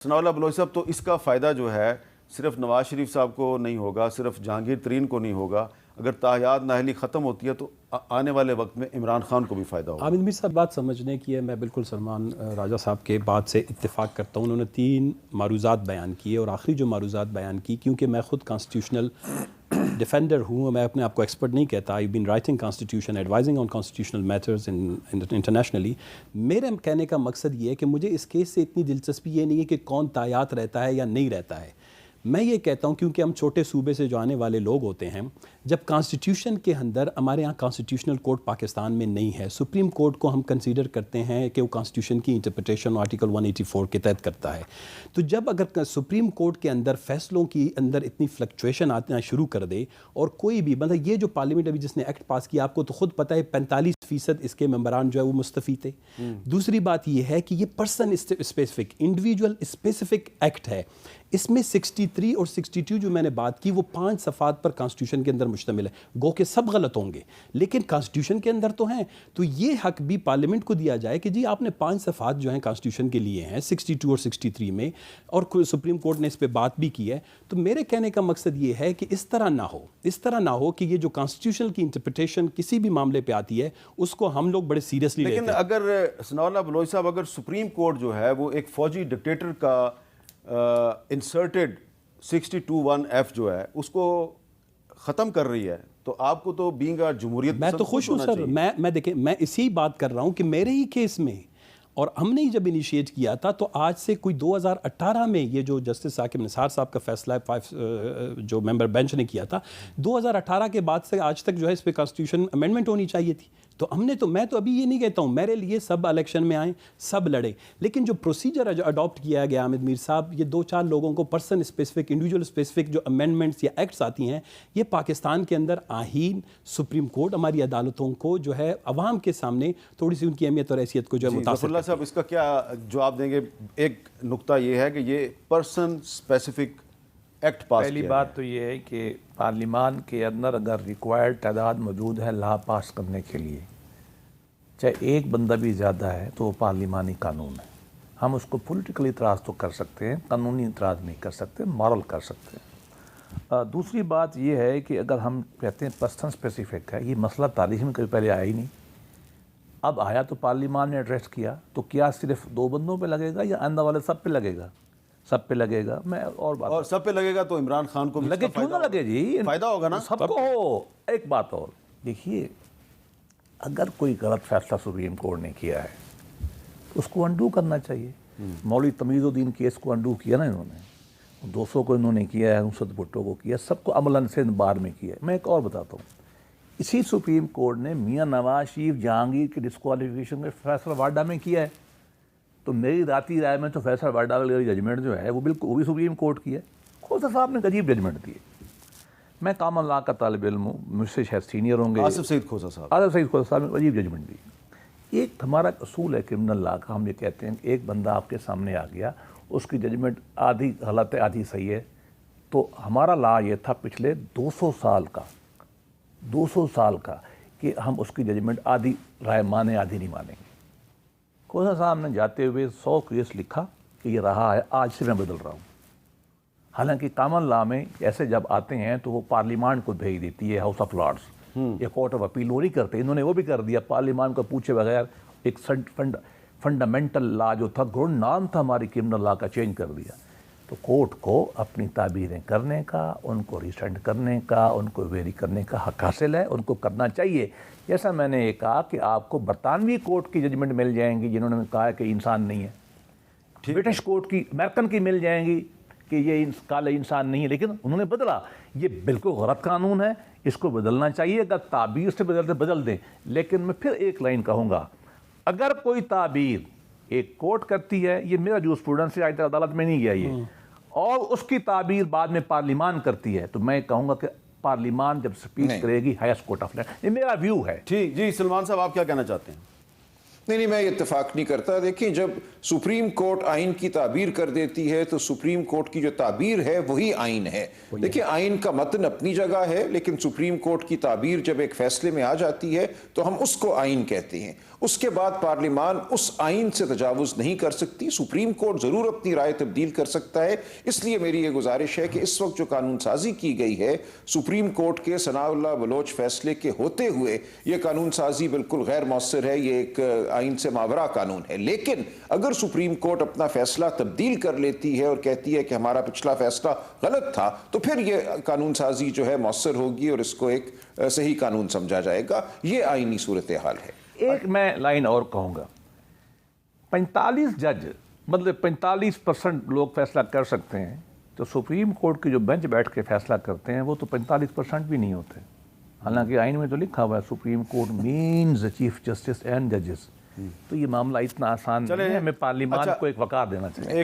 ثناء اللہ بلوچ صاحب، تو اس کا فائدہ جو ہے صرف نواز شریف صاحب کو نہیں ہوگا، صرف جہانگیر ترین کو نہیں ہوگا، اگر تاحیات نااہلی ختم ہوتی ہے تو آنے والے وقت میں عمران خان کو بھی فائدہ ہوگا۔ عامر میر صاحب بات سمجھنے کی ہے، میں بالکل سلمان راجہ صاحب کے بات سے اتفاق کرتا ہوں۔ انہوں نے 3 معروضات بیان کیے اور آخری جو معروضات بیان کی، کیونکہ میں خود کانسٹیٹیوشنل ڈیفینڈر ہوں، میں اپنے آپ کو ایکسپرٹ نہیں کہتا، آئی been writing constitution, advising on constitutional matters internationally. میرے کہنے کا مقصد یہ ہے کہ مجھے اس کیس سے اتنی دلچسپی یہ نہیں ہے کہ کون تاحیات رہتا ہے یا نہیں رہتا ہے۔ میں یہ کہتا ہوں کیونکہ ہم چھوٹے صوبے سے جو آنے والے لوگ ہوتے ہیں، جب کانسٹیٹیوشن کے اندر ہمارے ہاں کانسٹیٹیوشنل کورٹ پاکستان میں نہیں ہے، سپریم کورٹ کو ہم کنسیڈر کرتے ہیں کہ وہ کانسٹیٹیوشن کی انٹرپریٹیشن آرٹیکل 184 کے تحت کرتا ہے۔ تو جب اگر سپریم کورٹ کے اندر فیصلوں کی اندر اتنی فلکچویشن آنا شروع کر دے، اور کوئی بھی مطلب یہ جو پارلیمنٹ ابھی جس نے ایکٹ پاس کیا، آپ کو تو خود پتہ ہے 45% اس کے ممبران جو ہے وہ مستفی تھے۔ دوسری بات یہ ہے کہ یہ person specific individual specific act ہے، اس میں 63 اور 62 جو میں نے بات کی وہ 5 صفحات پر کانسٹیٹیوشن کے اندر مشتمل ہے، گو کہ سب غلط ہوں گے لیکن کانسٹیٹیوشن کے اندر تو ہیں۔ تو یہ حق بھی پارلیمنٹ کو دیا جائے کہ جی آپ نے 5 صفحات جو ہیں کانسٹیٹیوشن کے لیے ہیں 62 اور 63 میں، اور سپریم کورٹ نے اس پہ بات بھی کی ہے۔ تو میرے کہنے کا مقصد یہ ہے کہ اس طرح نہ ہو کہ یہ جو کانسٹیٹیوشن کی انٹرپریٹیشن کسی بھی معاملے پہ آتی ہے اس کو ہم لوگ بڑے سیریسلی لیتے ہیں۔ لیکن اگر ثناء اللہ بلوچ صاحب، اگر سپریم کورٹ جو ہے وہ ایک فوجی ڈکٹیٹر کا انسرٹڈ 62(1)(f جو ہے اس کو ختم کر رہی ہے، تو آپ کو تو بینگ جمہوریت میں تو خوش ہوں سر، میں دیکھیں میں اسی بات کر رہا ہوں کہ میرے ہی کیس میں، اور ہم نے جب انیشیٹ کیا تھا تو آج سے کوئی 2018 میں یہ جو جسٹس ثاقب نثار صاحب کا فیصلہ ہے جو ممبر بینچ نے کیا تھا، 2018 کے بعد سے آج تک جو ہے اس پہ کانسٹیٹیوشن امینڈمنٹ ہونی چاہیے تھی۔ تو ہم نے تو میں تو ابھی یہ نہیں کہتا ہوں میرے لیے سب الیکشن میں آئیں، سب لڑیں، لیکن جو پروسیجر اڈاپٹ کیا گیا عامر میر صاحب، یہ 2-4 لوگوں کو پرسن اسپیسیفک انڈیویجول اسپیسیفک جو امینڈمنٹس یا ایکٹس آتی ہیں، یہ پاکستان کے اندر آئین، سپریم کورٹ، ہماری عدالتوں کو جو ہے عوام کے سامنے تھوڑی سی ان کی اہمیت اور حیثیت کو جو ہے متاثر اللہ صاحب اس کا کیا جواب دیں گے؟ ایک نقطہ یہ ہے کہ یہ پرسن اسپیسیفک ایکٹ پاس پہلی بات تو یہ ہے کہ پارلیمان کے اندر اگر ریکوائرڈ تعداد موجود ہے لا پاس کرنے کے لیے، چاہے ایک بندہ بھی زیادہ ہے تو وہ پارلیمانی قانون ہے۔ ہم اس کو پولیٹیکل اعتراض تو کر سکتے ہیں، قانونی اعتراض نہیں کر سکتے، مورل کر سکتے ہیں۔ دوسری بات یہ ہے کہ اگر ہم کہتے ہیں پرسن اسپیسیفک ہے، یہ مسئلہ تاریخ میں کبھی پہلے آیا ہی نہیں، اب آیا تو پارلیمان نے ایڈریس کیا، تو کیا صرف 2 بندوں پہ لگے گا یا آئندہ والے سب پہ لگے گا؟ سب پہ لگے گا۔ میں اور سب پہ لگے گا تو عمران خان کو بھی لگے، کیوں نہ لگے جی، فائدہ ہوگا نا سب کو ہو۔ ایک بات اور دیکھیے، اگر کوئی غلط فیصلہ سپریم کورٹ نے کیا ہے تو اس کو انڈو کرنا چاہیے۔ مولوی تمیز الدین کیس کو انڈو کیا نا انہوں نے، 200 کو انہوں نے کیا ہے، نصرت بھٹو کو کیا، سب کو عملاً سے بار میں کیا ہے۔ میں ایک اور بتاتا ہوں، اسی سپریم کورٹ نے میاں نواز شریف جہانگیر کے ڈسکوالیفیکیشن میں فیصلہ واڈا میں کیا ہے، تو میری ذاتی رائے میں تو فیصلہ واڈا والی ججمنٹ جو ہے وہ بالکل وہ بھی سپریم کورٹ کی ہے۔ کھوسا صاحب نے عجیب ججمنٹ دی ہے۔ میں کامن لا کا طالب علم ہوں، مجھ سے شاید سینئر ہوں گے، آصف سعید کھوسا صاحب نے عجیب ججمنٹ دی۔ ایک ہمارا اصول ہے کرمنل لا کا، ہم یہ کہتے ہیں کہ ایک بندہ آپ کے سامنے آ گیا، اس کی ججمنٹ آدھی غلط ہے آدھی صحیح ہے، تو ہمارا لا یہ تھا پچھلے 200 سال کا کہ ہم اس کی ججمنٹ آدھی رائے مانیں آدھی نہیں مانیں گے۔ کھوسا صاحب نے جاتے ہوئے 100 کیس لکھا کہ یہ رہا ہے، آج سے میں بدل رہا ہوں۔ حالانکہ کامن لا میں ایسے جب آتے ہیں تو وہ پارلیمان کو بھیج دیتی ہے، ہاؤس آف لارڈز یا کورٹ آف اپیل، وہ نہیں کرتے، انہوں نے وہ بھی کر دیا، پارلیمان کو پوچھے بغیر ایک فنڈامنٹل لا جو تھا، گرونڈ نام تھا ہماری کرمنل لا کا، چینج کر دیا۔ تو کورٹ کو اپنی تعبیریں کرنے کا، ان کو ریسٹینڈ کرنے کا، ان کو ویری کرنے کا حق حاصل ہے، ان کو کرنا چاہیے۔ جیسا میں نے یہ کہا کہ آپ کو برطانوی کورٹ کی ججمنٹ مل جائیں گی جنہوں نے کہا کہ انسان نہیں ہے، برٹش کورٹ کی، امریکن کی مل جائیں گی کہ یہ کالے انسان نہیں ہے، لیکن انہوں نے بدلا۔ یہ بالکل غلط قانون ہے، اس کو بدلنا چاہیے، اگر تعبیر سے بدل دیں۔ لیکن میں پھر ایک لائن کہوں گا، اگر کوئی تعبیر ایک کورٹ کرتی ہے، یہ میرا جو اسٹوڈنٹ سے آج تک عدالت میں نہیں گیا یہ، اور اس کی تعبیر بعد میں پارلیمان کرتی ہے، تو میں کہوں گا کہ پارلیمان جب سپیچ کرے گی ہائیسٹ کورٹ آف لینڈ، یہ میرا ویو ہے۔ ٹھیک جی، سلمان صاحب آپ کیا کہنا چاہتے ہیں؟ نہیں میں یہ اتفاق نہیں کرتا. دیکھیں جب سپریم کورٹ آئین کی تعبیر کر دیتی ہے تو سپریم کورٹ کی جو تعبیر ہے وہی آئین ہے. دیکھیں آئین کا متن اپنی جگہ ہے لیکن سپریم کورٹ کی تعبیر جب ایک فیصلے میں آ جاتی ہے تو ہم اس کو آئین کہتے ہیں. اس کے بعد پارلیمان اس آئین سے تجاوز نہیں کر سکتی. سپریم کورٹ ضرور اپنی رائے تبدیل کر سکتا ہے. اس لیے میری یہ گزارش ہے کہ اس وقت جو قانون سازی کی گئی ہے سپریم کورٹ کے ثناء اللہ بلوچ فیصلے کے ہوتے ہوئے یہ قانون سازی بالکل غیر مؤثر ہے. یہ ایک آئین سے ماورا قانون ہے. لیکن اگر سپریم کورٹ اپنا فیصلہ تبدیل کر لیتی ہے اور کہتی ہے کہ ہمارا پچھلا فیصلہ غلط تھا تو پھر یہ قانون سازی جو ہے مؤثر ہوگی اور اس کو ایک صحیح قانون سمجھا جائے گا. یہ آئینی صورتحال ہے. ایک میں لائن اور کہوں گا, 45 جج مطلب 45% لوگ فیصلہ کر سکتے ہیں, تو سپریم کورٹ کی جو بینچ بیٹھ کے فیصلہ کرتے ہیں وہ تو 45% بھی نہیں ہوتے. حالانکہ آئین میں تو لکھا ہوا ہے supreme court means chief justice and ججز. تو یہ معاملہ اتنا آسان نہیں ہے. ہمیں پارلیمان کو ایک وقار دینا چاہیے.